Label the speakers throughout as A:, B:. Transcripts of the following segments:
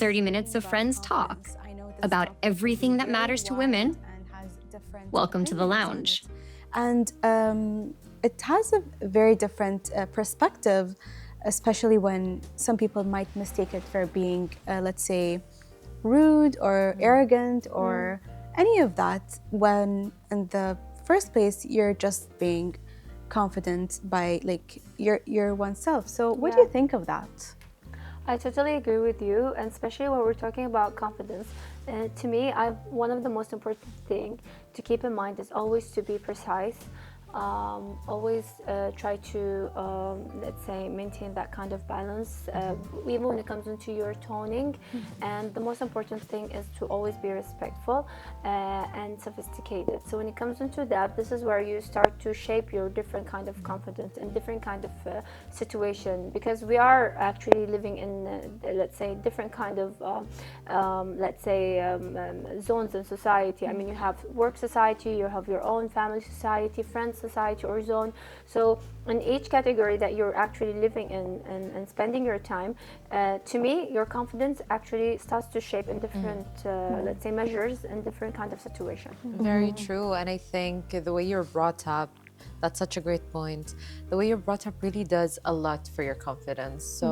A: 30 minutes of friends talk about everything that matters to women. Welcome to the lounge.
B: And it has a very different perspective, especially when some people might mistake it for being, let's say, rude or arrogant or any of that, when in the first place you're just being confident by like your oneself. So what do you think of that?
C: I totally agree with you, and especially when we're talking about confidence. To me, one of the most important thing to keep in mind is always to be precise. Always try to, let's say, maintain that kind of balance, even when it comes into your toning. And the most important thing is to always be respectful and sophisticated. So when it comes into that, this is where you start to shape your different kind of confidence and different kind of situation, because we are actually living in, let's say, different kind of, zones in society. I mean, you have work society, you have your own family society, friends society or zone. So in each category that you're actually living in and spending your time, to me, your confidence actually starts to shape in different, let's say, measures in different kind of situation.
D: Very true. And I think the way you're brought up, that's such a great point. The way you're brought up really does a lot for your confidence. So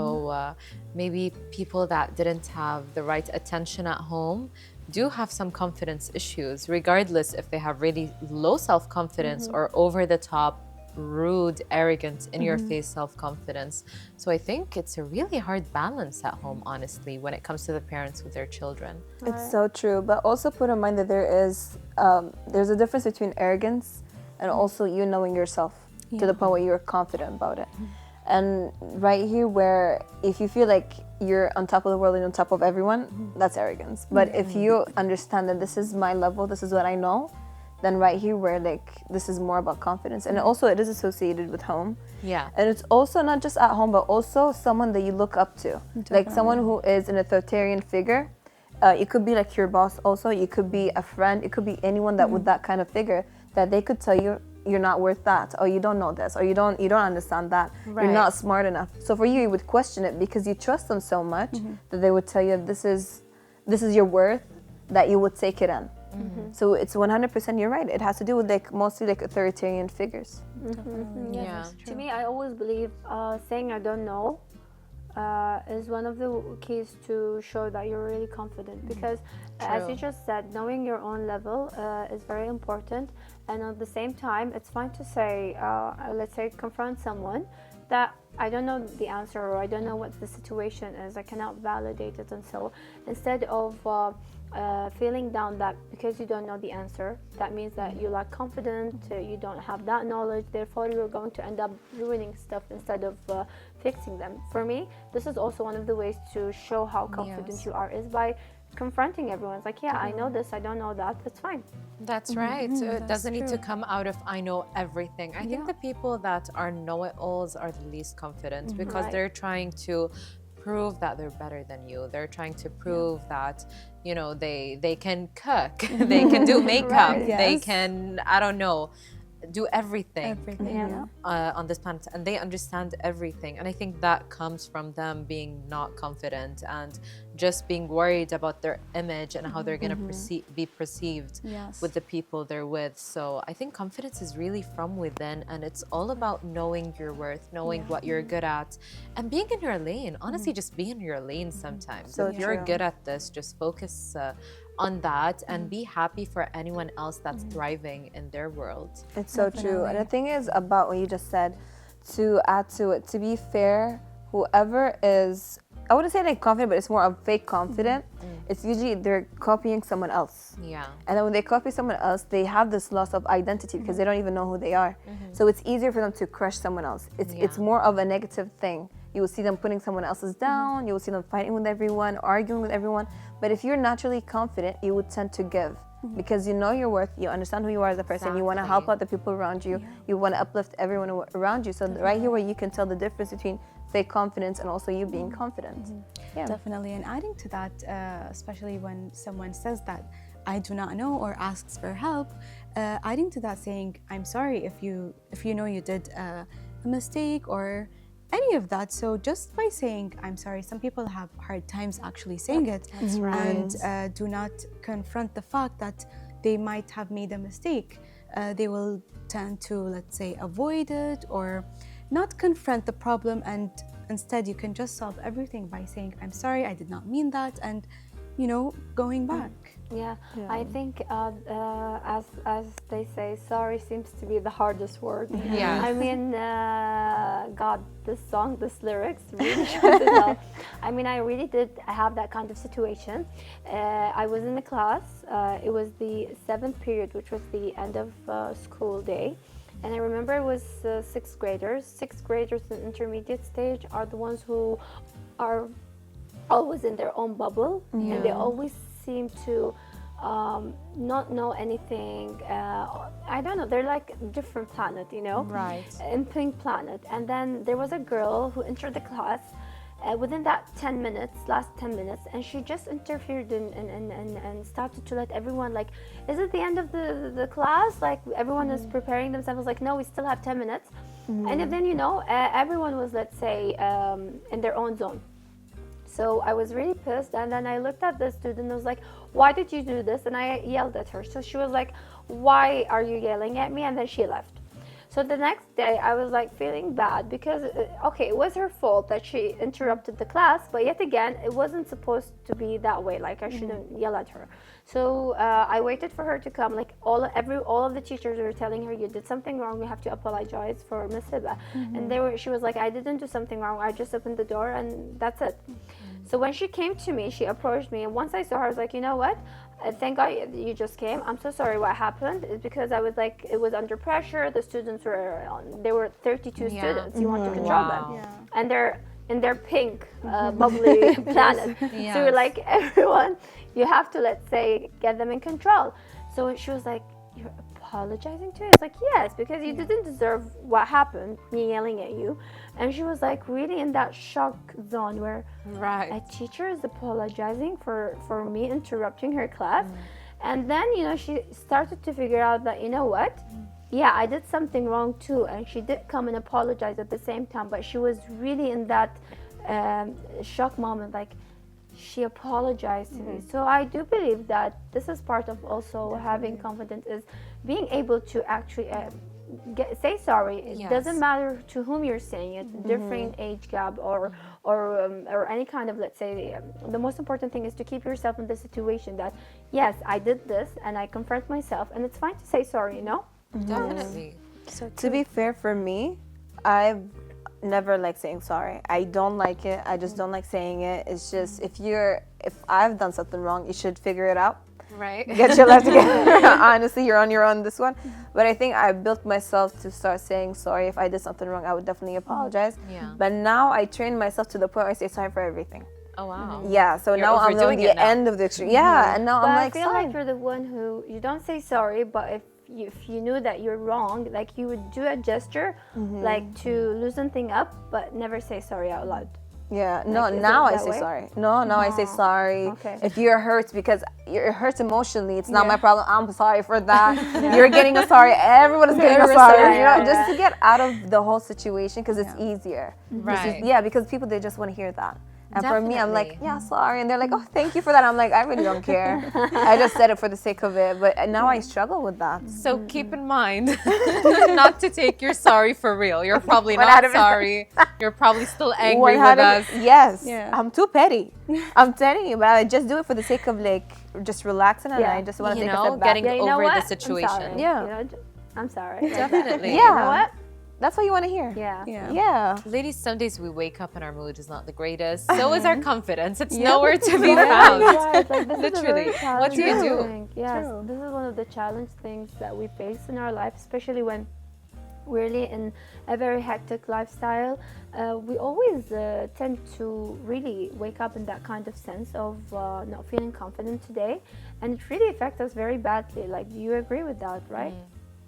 D: maybe people that didn't have the right attention at home do have some confidence issues, regardless if they have really low self-confidence or over-the-top, rude, arrogant, in-your-face self-confidence. So I think it's a really hard balance at home, honestly, when it comes to the parents with their children.
E: It's so true, but also put in mind that there's a difference between arrogance and also you knowing yourself to the point where you're confident about it. And right here, where if you feel like you're on top of the world and on top of everyone, that's arrogance. But if you understand that this is my level, this is what I know, then right here where like this is more about confidence. And also it is associated with home.
D: Yeah.
E: And it's also not just at home, but also someone that you look up to. Like someone who is an authoritarian figure. It could be like your boss also, it could be a friend, it could be anyone that with that kind of figure that they could tell you you're not worth that, or you don't know this, or you don't understand that, you're not smart enough. So for you would question it because you trust them so much that they would tell you this is your worth, that you would take it in. So it's 100%, you're right, it has to do with like mostly like authoritarian figures.
D: Yeah.
C: To me, I always believe saying I don't know is one of the keys to show that you're really confident, because as you just said, knowing your own level is very important. And at the same time, it's fine to say, let's say, confront someone that I don't know the answer, or I don't know what the situation is, I cannot validate it. And so instead of feeling down that because you don't know the answer, that means that you lack confidence, you don't have that knowledge, therefore you're going to end up ruining stuff instead of fixing them. For me, this is also one of the ways to show how confident you are, is by confronting everyone. It's like, yeah, I know this, I don't know that, that's fine.
D: That's right. So it doesn't need to come out of I know everything. I think the people that are know-it-alls are the least confident because they're trying to prove that they're better than you. They're trying to prove that, you know, they can cook, they can do makeup, they can, I don't know, do everything on this planet, and they understand everything. And I think that comes from them being not confident and just being worried about their image and how they're going to be perceived with the people they're with. So I think confidence is really from within, and it's all about knowing your worth, knowing what you're good at, and being in your lane. Honestly, just be in your lane sometimes.
E: So
D: if you're good at this, just focus on that and be happy for anyone else that's thriving in their world.
E: It's so true. And the thing is about what you just said, to add to it, to be fair, whoever is, I wouldn't say like confident, but it's more of fake confident. It's usually they're copying someone else.
D: Yeah.
E: And then when they copy someone else, they have this loss of identity because they don't even know who they are. So it's easier for them to crush someone else. It's more of a negative thing. You will see them putting someone else's down. You will see them fighting with everyone, arguing with everyone. But if you're naturally confident, you would tend to give because you know your worth, you understand who you are as a person, you want to help out the people around you, you want to uplift everyone around you. So right here where you can tell the difference between fake confidence and also you being confident.
B: Definitely. And adding to that, especially when someone says that I do not know or asks for help, adding to that saying, I'm sorry if you know you did a mistake, or any of that. So just by saying I'm sorry, some people have hard times actually saying it.
C: That's right.
B: And do not confront the fact that they might have made a mistake. They will tend to, let's say, avoid it or not confront the problem, and instead you can just solve everything by saying I'm sorry, I did not mean that, and going back.
C: Yeah, I think as they say, sorry seems to be the hardest word.
D: Yeah.
C: I mean, God, this song, this lyrics really shows it all. I mean, I really did have that kind of situation. I was in the class. It was the 7th period, which was the end of school day. And I remember it was 6th graders. 6th graders in intermediate stage are the ones who are always in their own bubble, and they always seem to not know anything. I don't know, they're like a different planet,
D: Right.
C: in pink planet. And then there was a girl who entered the class within that 10 minutes, last 10 minutes, and she just interfered and started to let everyone, like, is it the end of the class? Like, everyone is preparing themselves, like, no, we still have 10 minutes. And then, everyone was, let's say, in their own zone. So I was really pissed, and then I looked at the student and was like, why did you do this? And I yelled at her. So she was like, why are you yelling at me? And then she left. So the next day I was like feeling bad because, okay, it was her fault that she interrupted the class, but yet again, it wasn't supposed to be that way. Like, I shouldn't yell at her. So I waited for her to come. Like, all of the teachers were telling her, you did something wrong, you have to apologize for Miss Hiba. And she was like, I didn't do something wrong, I just opened the door and that's it. So when she came to me, she approached me, and once I saw her, I was like, you know what? Thank God you just came. I'm so sorry what happened. It's because I was like, it was under pressure. The students there were 32 students. You want to control them.
B: Yeah.
C: And they're in their pink, bubbly planet.
D: Yes.
C: So we're like, everyone, you have to, let's say, get them in control. So she was like, you're apologizing to me? It's like, yes, because you didn't deserve what happened, me yelling at you. And she was like really in that shock zone where a teacher is apologizing for me interrupting her class. And then, she started to figure out that, what? Yeah, I did something wrong too. And she did come and apologize at the same time, but she was really in that shock moment, like, she apologized to me. So I do believe that this is part of also having confidence, is being able to actually say sorry. It doesn't matter to whom you're saying it, different age gap or any kind of, let's say, the most important thing is to keep yourself in the situation that, yes, I did this and I confront myself, and it's fine to say sorry,
D: Definitely.
B: So
E: To be fair, for me, I've never liked saying sorry. I don't like it. I just don't like saying it. It's just, if I've done something wrong, you should figure it out.
D: Right.
E: Get your life together. Honestly, you're on your own this one. But I think I built myself to start saying sorry. If I did something wrong, I would definitely apologize.
D: Yeah.
E: But now I train myself to the point where I say sorry for everything.
D: Oh, wow.
E: Yeah, so
D: You're
E: now I'm on
D: overdoing it
E: the
D: now.
E: end of the extreme. Yeah, and now
C: But
E: I'm
C: I
E: like,
C: feel
E: sorry.
C: like you're the one who, you don't say sorry, but if you knew that you're wrong, like, you would do a gesture, like, to loosen things up, but never say sorry out loud.
E: Yeah, no,
C: Like, is
E: now
C: it
E: I
C: that
E: say
C: way?
E: sorry. No, now I say sorry.
C: Okay.
E: If you're hurt because you're hurt emotionally, it's not my problem. I'm sorry for that. You're getting a sorry. Everyone is getting a sorry. Just to get out of the whole situation, because it's easier.
D: Right.
E: Yeah, because people, they just want to hear that. And for me, I'm like,
D: Definitely.
E: yeah, sorry. And they're like, oh, thank you for that. I'm like, I really don't care. I just said it for the sake of it. But now I struggle with that.
D: So keep in mind not to take your sorry for real. You're probably not
E: 100%.
D: sorry. You're probably still angry with
E: 100
D: us.
E: Yes.
B: Yeah.
E: I'm too petty. I'm telling you, but I just do it for the sake of, like, just relaxing, and
C: Yeah.
E: I just want to
D: You
E: take
D: know,
E: a step back.
D: getting
C: Yeah, you know
D: over
C: what?
D: the situation.
C: I'm sorry.
E: Yeah.
C: I'm sorry. Like that.
D: Definitely.
E: Yeah.
C: You know what?
E: That's what you want to hear.
C: Yeah.
E: Yeah.
D: Ladies, some days we wake up and our mood is not the greatest. So is our confidence. It's
E: Yep.
D: nowhere to be
C: Yeah,
D: found.
C: right. Like, this
D: Literally.
C: Is a very
D: What do you
C: challenging
D: do?
C: thing. Yes, this is one of the challenge things that we face in our life, especially when we're really in a very hectic lifestyle. We always tend to really wake up in that kind of sense of not feeling confident today, and it really affects us very badly. Like, do you agree with that, right?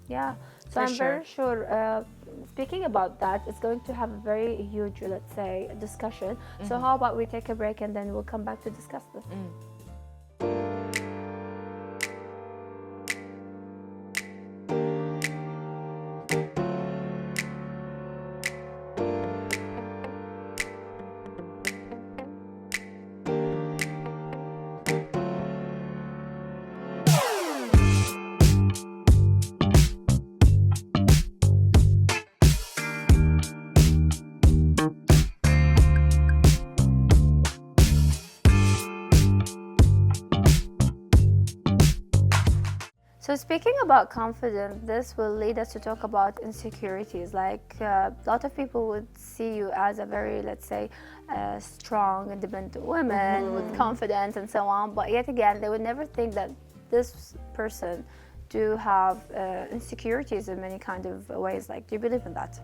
C: Yeah. So
D: For
C: I'm
D: sure.
C: very sure. Speaking about that, it's going to have a very huge, let's say, discussion. So how about we take a break and then we'll come back to discuss this. So speaking about confidence, this will lead us to talk about insecurities. Like a lot of people would see you as a very, let's say, strong, independent woman with confidence and so on. But yet again, they would never think that this person do have insecurities in many kind of ways. Like, do you believe in that?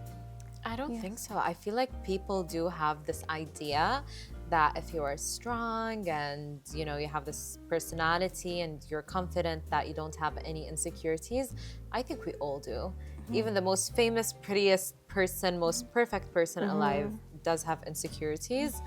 D: I don't think so. I feel like people do have this idea that if you are strong and you have this personality and you're confident that you don't have any insecurities. I think we all do. Even the most famous, prettiest person, most perfect person alive does have insecurities.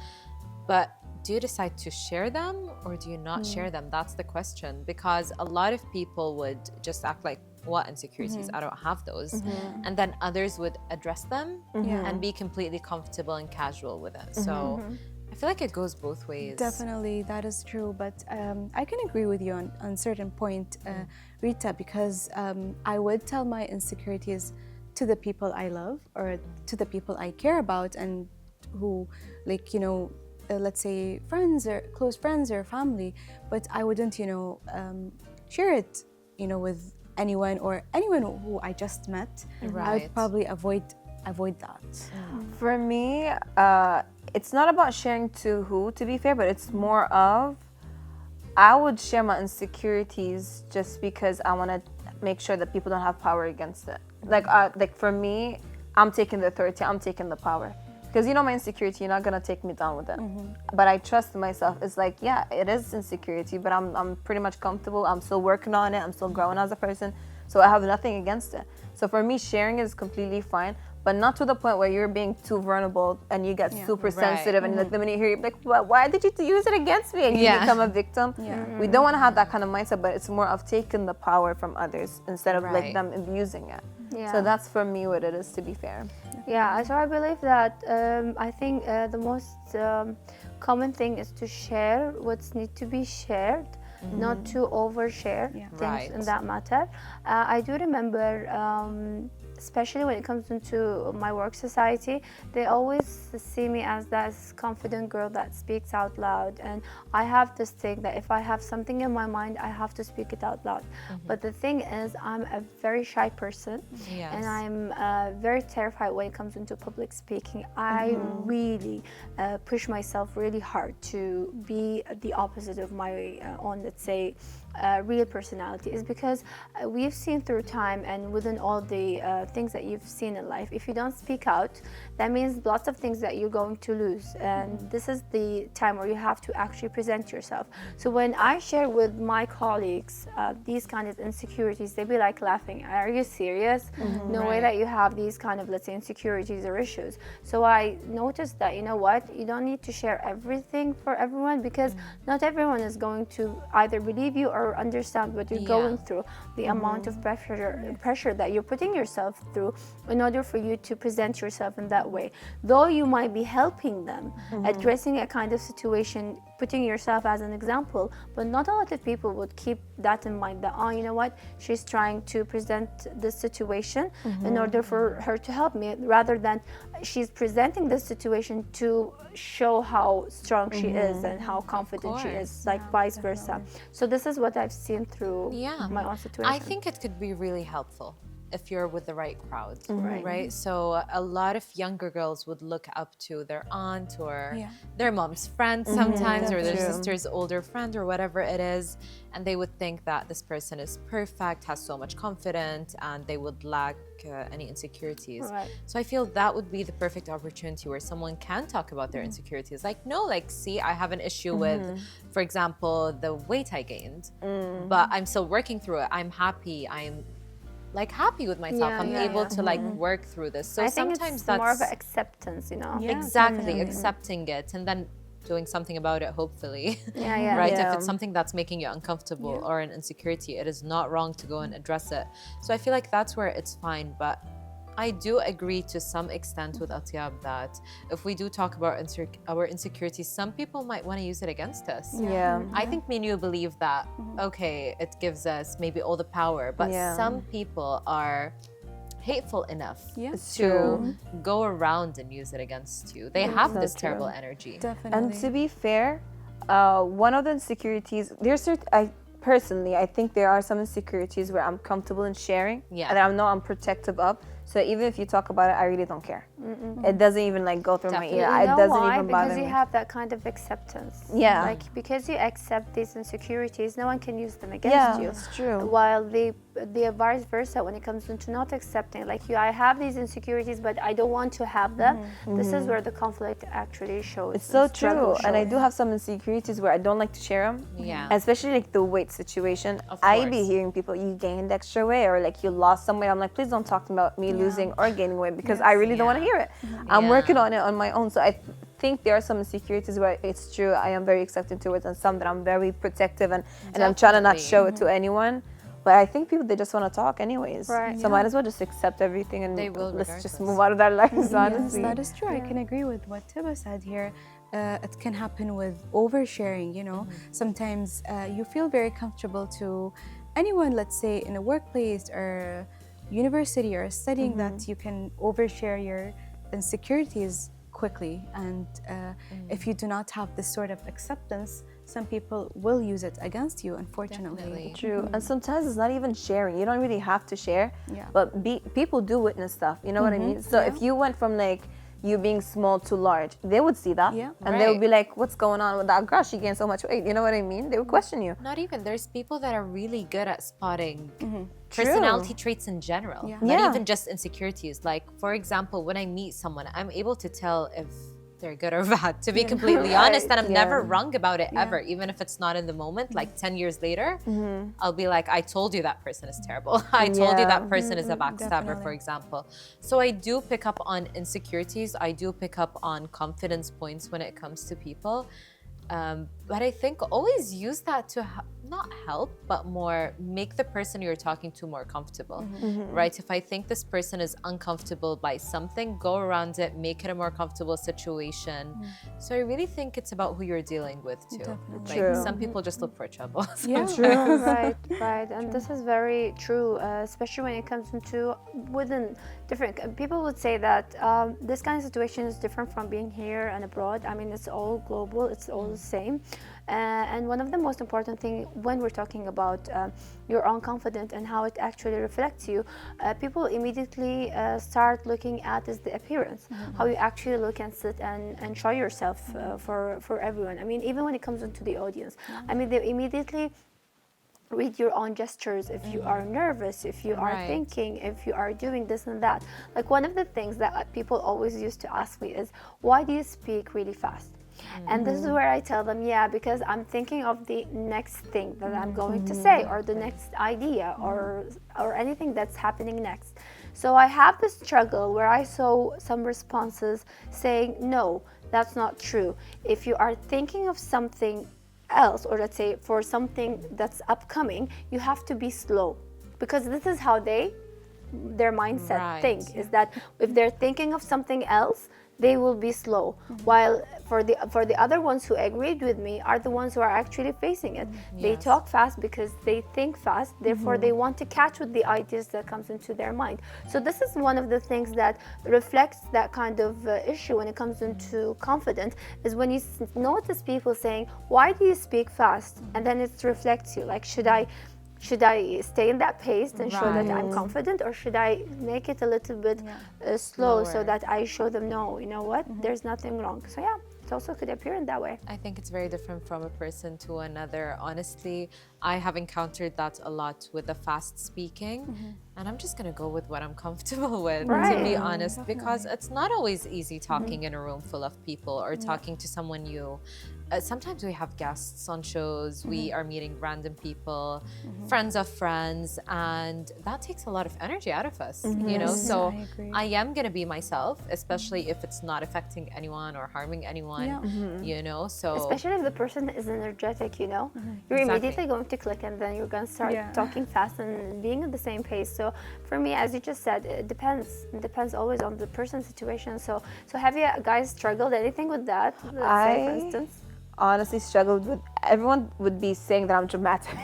D: But do you decide to share them or do you not share them? That's the question, because a lot of people would just act like, what insecurities? I don't have those. And then others would address them and be completely comfortable and casual with it. So I feel like it goes both ways.
B: Definitely, that is true. But I can agree with you on certain point, Rita, because I would tell my insecurities to the people I love or to the people I care about and who, like, let's say friends or close friends or family. But I wouldn't, share it, with anyone or anyone who I just met. I would probably avoid that.
E: For me, it's not about sharing to who, to be fair, but it's more of I would share my insecurities just because I want to make sure that people don't have power against it. Like for me, I'm taking the authority, I'm taking the power. Because my insecurity, you're not gonna take me down with it. But I trust myself. It's like, yeah, it is insecurity, but I'm pretty much comfortable. I'm still working on it. I'm still growing as a person. So I have nothing against it. So for me, sharing is completely fine, but not to the point where you're being too vulnerable and you get super sensitive. And like the minute you hear, you're like, why did you use it against me? And you become a victim. We don't want to have that kind of mindset, but it's more of taking the power from others instead of like them abusing it. So that's for me what it is, to be fair.
C: Yeah, so I believe that I think the most common thing is to share what's need to be shared, not to overshare things in that matter. I do remember, especially when it comes into my work society, they always see me as that confident girl that speaks out loud. And I have this thing that if I have something in my mind, I have to speak it out loud. But the thing is, I'm a very shy person, and I'm very terrified when it comes into public speaking. I really push myself really hard to be the opposite of my own, let's say, real personality, is because we've seen through time and within all the things that you've seen in life, if you don't speak out, that means lots of things that you're going to lose. And this is the time where you have to actually present yourself. So when I share with my colleagues these kind of insecurities, they be like laughing, are you serious? No way that you have these kind of, let's say, insecurities or issues. So I noticed that, you know what, you don't need to share everything for everyone, because not everyone is going to either believe you or understand what you're going through, the amount of pressure that you're putting yourself through in order for you to present yourself in that way. Though you might be helping them, addressing a kind of situation, putting yourself as an example, but not a lot of people would keep that in mind, that, oh, you know what, she's trying to present this situation in order for her to help me, rather than she's presenting this situation to show how strong she is and how confident she is, like vice versa. So this is what I've seen through my own situation.
D: I think it could be really helpful if you're with the right crowd, right? So a lot of younger girls would look up to their aunt or their mom's friend sometimes, or their sister's older friend or whatever it is, and they would think that this person is perfect, has so much confidence, and they would lack any insecurities. So I feel that would be the perfect opportunity where someone can talk about their insecurities. Like, no, like, see, I have an issue with, for example, the weight I gained, but I'm still working through it. I'm happy. I'm like happy with myself. I'm able to like work through this. So
C: I
D: sometimes
C: think it's
D: that's
C: more of an acceptance, you know.
D: Exactly, accepting it and then doing something about it, hopefully. Right? If it's something that's making you uncomfortable or an insecurity, it is not wrong to go and address it. So I feel like that's where it's fine. But I do agree to some extent with Atyab that if we do talk about our insecurities, some people might want to use it against us. I think me and you believe that, okay, it gives us maybe all the power, but some people are hateful enough to go around and use it against you. They have this terrible energy.
B: Definitely.
E: And to be fair, one of the insecurities, there's certain, personally, I think there are some insecurities where I'm comfortable in sharing,
D: Yeah.
E: and I know I'm protective of. So even if you talk about it, I really don't care. It doesn't even like go through
D: Definitely.
E: my ear.
C: You
E: It
C: know
E: doesn't
C: why?
E: even bother
C: Because you
E: me.
C: have that kind of acceptance.
E: Yeah.
C: Like because you accept these insecurities, no one can use them against
E: Yeah,
C: you.
E: it's true.
C: While the vice versa, when it comes into not accepting, like I have these insecurities, but I don't want to have them. This is where the conflict actually shows.
E: It's so
C: and struggle
E: true, and I
C: shows.
E: do have some insecurities where I don't like to share them.
D: Yeah.
E: Especially like the weight situation.
D: Of
E: I be
D: course.
E: hearing people, you gained extra weight or like you lost some weight. I'm like, please don't talk about me losing or gaining weight because I really don't want to hear it. I'm working on it on my own. So I think there are some insecurities where it's true. I am very accepting towards, and some that I'm very protective and I'm trying to not
D: Definitely.
E: show it to anyone. But I think people, they just want to talk anyways.
C: Right.
E: So might as well just accept everything and
D: They will
E: let's just
D: regardless.
E: move out of their lives,
B: Yes,
E: honestly.
B: that is true. I can agree with what Tiba said here. It can happen with oversharing, you know. Sometimes you feel very comfortable to anyone, let's say in a workplace or university or studying, that you can overshare your insecurities quickly. And if you do not have this sort of acceptance, some people will use it against you, unfortunately.
D: Definitely.
E: True. And sometimes it's not even sharing. You don't really have to share.
B: Yeah.
E: But people do witness stuff. You know what I mean? So if you went from like you being small to large, they would see that.
B: Yeah.
E: And they would be
D: Right.
E: like, what's going on with that girl? She gained so much weight. You know what I mean? They would question you.
D: Not even. There's people that are really good at spotting personality traits in general.
B: Yeah.
D: Not
E: Yeah.
D: even just insecurities. Like, for example, when I meet someone, I'm able to tell if they're good or bad, to be completely honest. And I'm never wrong about it ever, even if it's not in the moment. Like 10 years later, I'll be like, I told you that person is terrible. I told you that person is a backstabber, for example. So I do pick up on insecurities. I do pick up on confidence points when it comes to people. But I think always use that to not help, but more make the person you're talking to more comfortable, right? If I think this person is uncomfortable by something, go around it, make it a more comfortable situation. So I really think it's about who you're dealing with too.
B: Definitely.
D: Like
E: True.
D: some people just look for trouble.
B: Yeah.
C: Right, right, and this is very true, especially when it comes into within different. People would say that this kind of situation is different from being here and abroad. I mean, it's all global, it's all the same. And one of the most important thing when we're talking about your own confidence and how it actually reflects you, people immediately start looking at is the appearance, how you actually look and sit and show yourself for everyone. I mean, even when it comes into the audience, I mean, they immediately read your own gestures, if you are nervous, if you are
D: Right.
C: thinking, if you are doing this and that. Like one of the things that people always used to ask me is, why do you speak really fast? And this is where I tell them, yeah, because I'm thinking of the next thing that I'm going to say, or the next idea, or anything that's happening next. So I have this struggle where I saw some responses saying, no, that's not true. If you are thinking of something else, or let's say for something that's upcoming, you have to be slow, because this is how their mindset
D: Right.
C: think, is that if they're thinking of something else, they will be slow. While for the other ones who agreed with me are the ones who are actually facing it. They
D: Yes.
C: talk fast because they think fast, therefore they want to catch with the ideas that comes into their mind. So this is one of the things that reflects that kind of issue when it comes into confidence, is when you notice people saying, why do you speak fast? And then it reflects you, like, should I stay in that pace and show that I'm confident, or should I make it a little bit slow so
D: Slower.
C: that I show them, no, you know what, there's nothing wrong. So yeah, it also could appear in that way.
D: I think it's very different from a person to another. Honestly, I have encountered that a lot with the fast speaking, and I'm just gonna go with what I'm comfortable with, to be
C: Right.
D: honest, because it's not always easy talking in a room full of people or talking to someone new. Sometimes we have guests on shows, we are meeting random people, friends of friends, and that takes a lot of energy out of us, you know? So
B: I agree.
D: I am gonna be myself, especially if it's not affecting anyone or harming anyone, you know? So
C: Especially if the person is energetic, you know, you're
D: Exactly.
C: immediately going to click, and then you're going to start
B: Yeah.
C: talking fast and being at the same pace. So for me, as you just said, it depends. It depends always on the person's situation. So have you guys struggled anything with that? Let's say, for instance.
E: Honestly struggled with, everyone would be saying that I'm dramatic.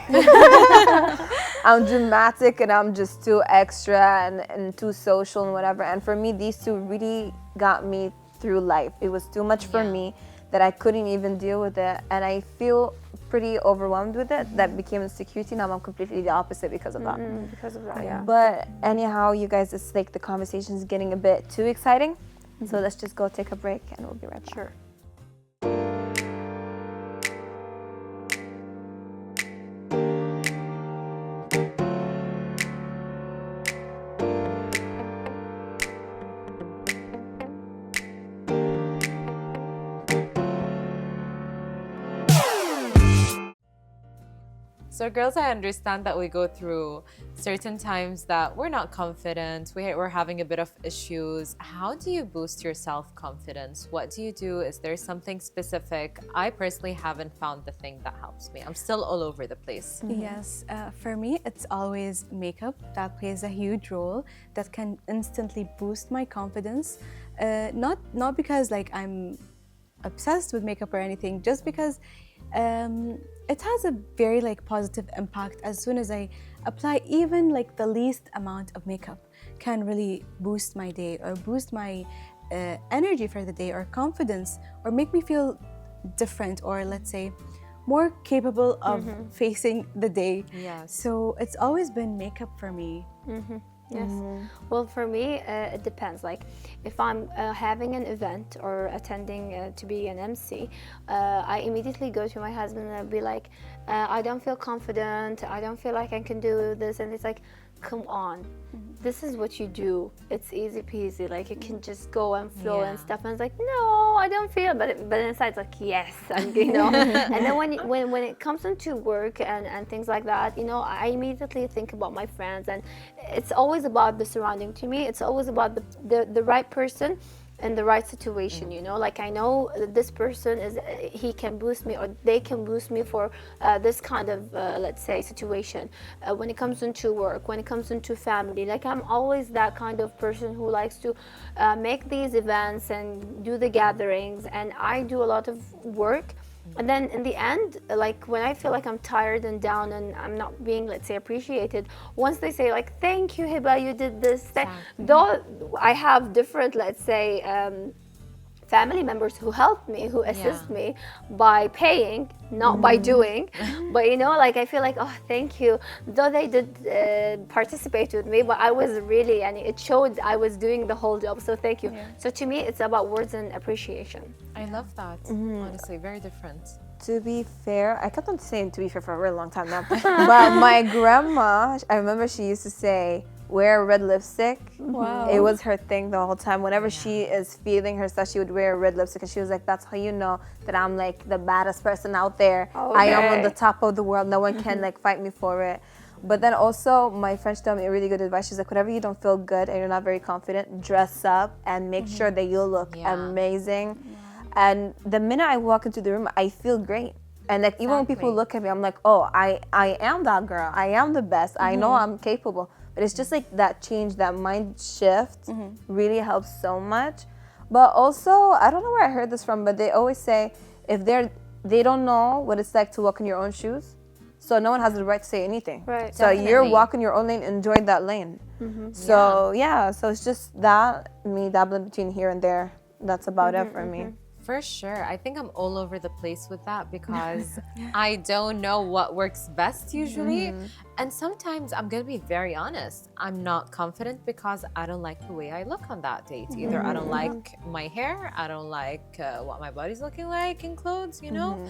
E: I'm dramatic and I'm just too extra and too social and whatever. And for me, these two really got me through life. It was too much for me that I couldn't even deal with it. And I feel pretty overwhelmed with it that became insecurity. Now I'm completely the opposite because of that.
C: Because of that, yeah.
E: But anyhow, you guys, it's like the conversation is getting a bit too exciting. So let's just go take a break and we'll be right back.
C: Sure.
D: So girls, I understand that we go through certain times that we're not confident, we're having a bit of issues. How do you boost your self-confidence? What do you do? Is there something specific? I personally haven't found the thing that helps me. I'm still all over the place.
B: Yes, for me, it's always makeup that plays a huge role that can instantly boost my confidence. Not because like I'm obsessed with makeup or anything, just because it has a very like positive impact. As soon as I apply even like the least amount of makeup can really boost my day or boost my energy for the day or confidence or make me feel different or let's say more capable of facing the day.
D: Yes.
B: So it's always been makeup for me.
C: Yes. Well, for me, it depends. Like, if I'm having an event or attending to be an MC, I immediately go to my husband and I'll be like, I don't feel confident. I don't feel like I can do this. And it's like, come on, this is what you do. It's easy peasy. Like, you can just go and flow and stuff. And it's like, no, I don't feel. But inside, it's like, yes, and you know. And then when it comes into work and things like that, you know, I immediately think about my friends, and it's always about the surrounding. To me, it's always about the right person in the right situation, you know. Like, I know this person he can boost me or they can boost me for this kind of let's say situation when it comes into work, when it comes into family. Like, I'm always that kind of person who likes to make these events and do the gatherings, and I do a lot of work. And then in the end, like when I feel like I'm tired and down and I'm not being, let's say, appreciated, once they say like, thank you, Hiba, you did this, though I have different, let's say, family members who help me, who assist me by paying, not by doing. But you know, like, I feel like, oh, thank you. Though they did participate with me, but I was really, and it showed I was doing the whole job. So thank you. So to me, it's about words and appreciation.
D: I love that. Honestly, very different.
E: To be fair, I kept on saying to be fair for a really long time now. But my grandma, I remember she used to say, wear red lipstick.
B: Wow.
E: It was her thing the whole time. Whenever she is feeling herself, she would wear red lipstick, and she was like, that's how you know that I'm like the baddest person out there.
C: Okay.
E: I am on the top of the world. No one can like fight me for it. But then also my French told me a really good advice. She's like, whenever you don't feel good and you're not very confident, dress up and make sure that you look amazing. And the minute I walk into the room, I feel great. And like even when people look at me, I'm like, oh, I am that girl. I am the best. I know I'm capable. But it's just like that change, that mind shift really helps so much. But also, I don't know where I heard this from, but they always say if they don't know what it's like to walk in your own shoes, so no one has the right to say anything.
C: Right.
E: So you're walking your own lane, enjoy that lane. So so it's just that, me dabbling between here and there. That's about it for me.
D: For sure. I think I'm all over the place with that because I don't know what works best usually. And sometimes I'm going to be very honest. I'm not confident because I don't like the way I look on that date. Either I don't like my hair, I don't like what my body's looking like in clothes, you know,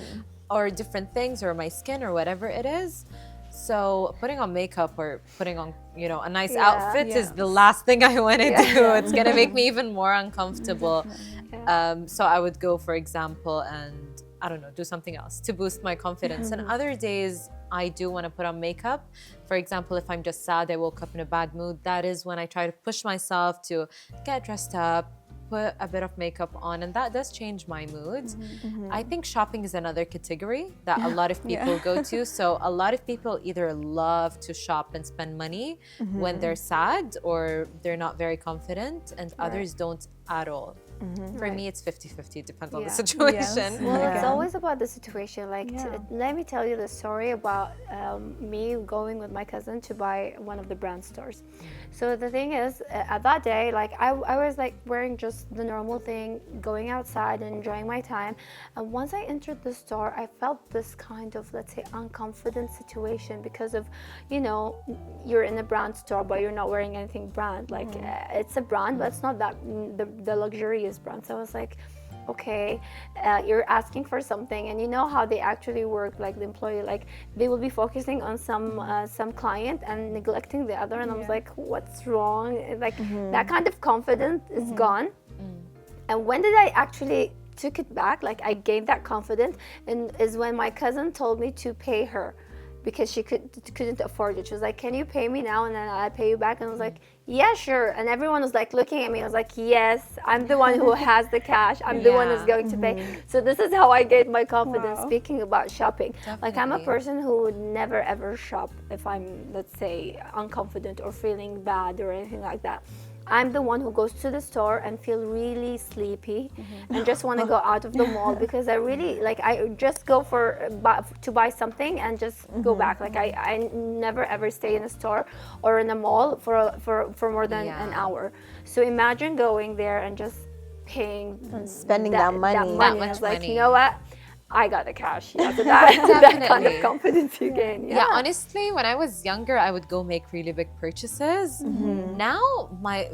D: or different things, or my skin, or whatever it is. So putting on makeup or putting on, you know, a nice outfit is the last thing I want to do. It's going to make me even more uncomfortable. So I would go, for example, and I don't know, do something else to boost my confidence. And other days I do want to put on makeup. For example, if I'm just sad, I woke up in a bad mood, that is when I try to push myself to get dressed up, put a bit of makeup on, and that does change my mood. I think shopping is another category that a lot of people go to. So a lot of people either love to shop and spend money when they're sad or they're not very confident, and others don't at all. For me, it's 50-50. It depends on the
C: Yeah.
D: situation.
C: Well, it's
B: Okay.
C: always about the situation. Like, let me tell you the story about me going with my cousin to buy one of the brand stores. So the thing is, at that day, like I was like wearing just the normal thing, going outside and enjoying my time. And once I entered the store, I felt this kind of, let's say, unconfident situation because of, you know, you're in a brand store, but you're not wearing anything brand. Like it's a brand, but it's not that the luxurious brand. So I was like, okay, you're asking for something, and you know how they actually work, like the employee, like they will be focusing on some client and neglecting the other, and I was like, what's wrong? Like that kind of confidence is gone. And when did I actually took it back, like I gained that confidence, and is when my cousin told me to pay her because she couldn't afford it. She was like, can you pay me now and then I'll pay you back? And I was like, yeah, sure. And everyone was like looking at me. I was like, yes, I'm the one who has the cash. I'm the one who's going to pay. So this is how I gained my confidence. Speaking about shopping, like I'm a person who would never ever shop if I'm, let's say, unconfident or feeling bad or anything like that. I'm the one who goes to the store and feel really sleepy and just want to go out of the mall because I really like, I just go to buy something and just go back. Like I never ever stay in a store or in a mall for more than an hour. So imagine going there and just paying
E: And spending that money.
D: That
C: I
D: much
C: was like,
D: money.
C: you know what? I got the cash. Yeah, so that kind of confidence you gain.
D: Yeah, honestly, when I was younger, I would go make really big purchases. Now,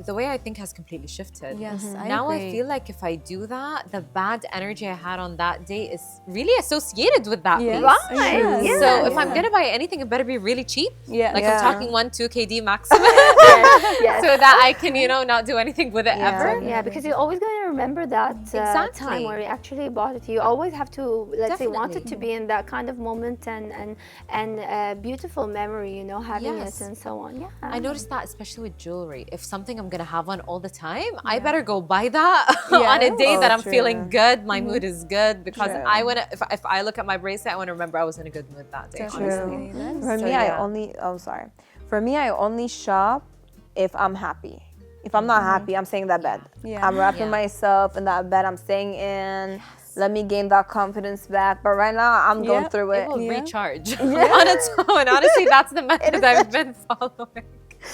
D: the way I think has completely shifted.
B: Yes, I
D: Now
B: agree.
D: I feel like if I do that, the bad energy I had on that day is really associated with that place.
C: Right.
B: Yes.
D: So if I'm gonna buy anything, it better be really cheap.
B: Yeah.
D: Like
E: Yeah.
D: I'm talking 1-2 KD maximum,
C: Yes.
D: so that I can, not do anything with it ever.
C: Yeah, because you're always going to remember that time
D: Exactly.
C: where you actually bought it. You always have to, let's say, want it
D: Definitely.
C: to be in that kind of moment and beautiful memory, having
D: Yes.
C: it and so on. Yeah.
D: I noticed that especially with jewelry. If something I'm gonna have on all the time, I better go buy that on a day that I'm
E: true.
D: feeling good. My mood is good because
E: True.
D: I wanna. If I look at my bracelet, I wanna remember I was in a good mood that day. Honestly.
E: For me, For me, I only shop if I'm happy. If I'm not happy, I'm staying in that bed.
B: Yeah.
E: I'm wrapping myself in that bed. I'm staying in. Let me gain that confidence back. But right now, I'm going through
D: It
E: it.
D: will recharge on its own. Honestly, that's the method I've been following.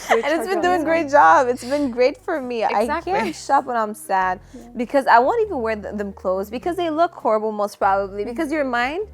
E: And it's been doing a great job. It's been great for me.
D: Exactly.
E: I can't shop when I'm sad because I won't even wear them clothes because they look horrible most probably. Because your mind,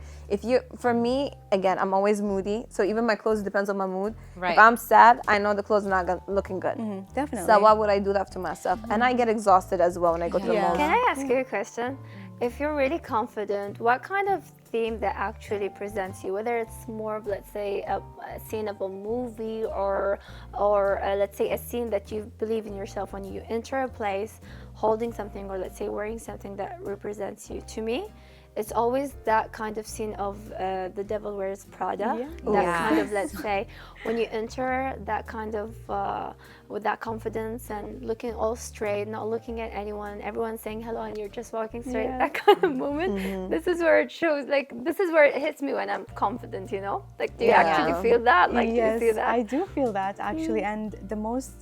E: for me, again, I'm always moody. So even my clothes depends on my mood.
D: Right.
E: If I'm sad, I know the clothes are not looking good.
B: Definitely.
E: So why would I do that to myself? And I get exhausted as well when I go to the mall.
C: Can I ask you a question? If you're really confident, what kind of theme that actually presents you? Whether it's more of, let's say, a scene of a movie or let's say a scene that you believe in yourself when you enter a place holding something or let's say wearing something that represents you. To me, it's always that kind of scene of The Devil Wears Prada. That kind of, let's say, when you enter that kind of with that confidence and looking all straight, not looking at anyone, everyone saying hello and you're just walking straight, that kind of moment. This is where it shows, like, this is where it hits me when I'm confident, Like, do you actually feel that? Like,
B: Yes,
C: do you see that?
B: I do feel that actually. And the most,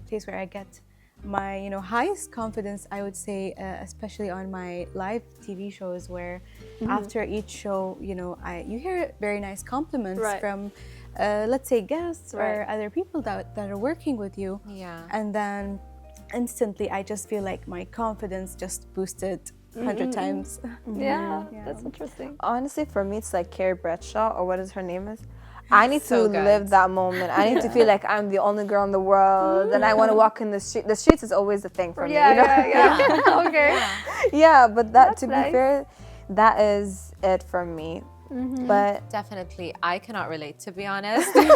B: place where I get my, highest confidence, I would say, especially on my live TV shows where after each show, you hear very nice compliments from, let's say, guests or other people that are working with you.
D: Yeah.
B: And then instantly, I just feel like my confidence just boosted 100 times.
C: Yeah, that's interesting.
E: Honestly, for me, it's like Carrie Bradshaw or what is her name is. I need
D: So
E: to
D: good.
E: live that moment. I need to feel like I'm the only girl in the world, and I want to walk in the street. The streets is always the thing for me.
C: Yeah. Okay.
E: Yeah, but
C: That's
E: to be
C: nice.
E: fair, that is it for me. But
D: Definitely, I cannot relate, to be honest.
C: Rita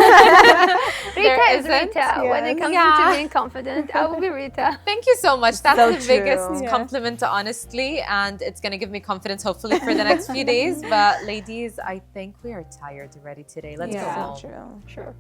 C: is
D: isn't.
C: Rita. When it comes
D: Yeah.
C: to being confident, I will be Rita.
D: Thank you so much. That's
E: So
D: the
E: true.
D: biggest compliment, honestly, and it's gonna give me confidence, hopefully, for the next few days. But ladies, I think we are tired already today. Let's go
B: Yeah.
D: home.
E: true.
C: Sure.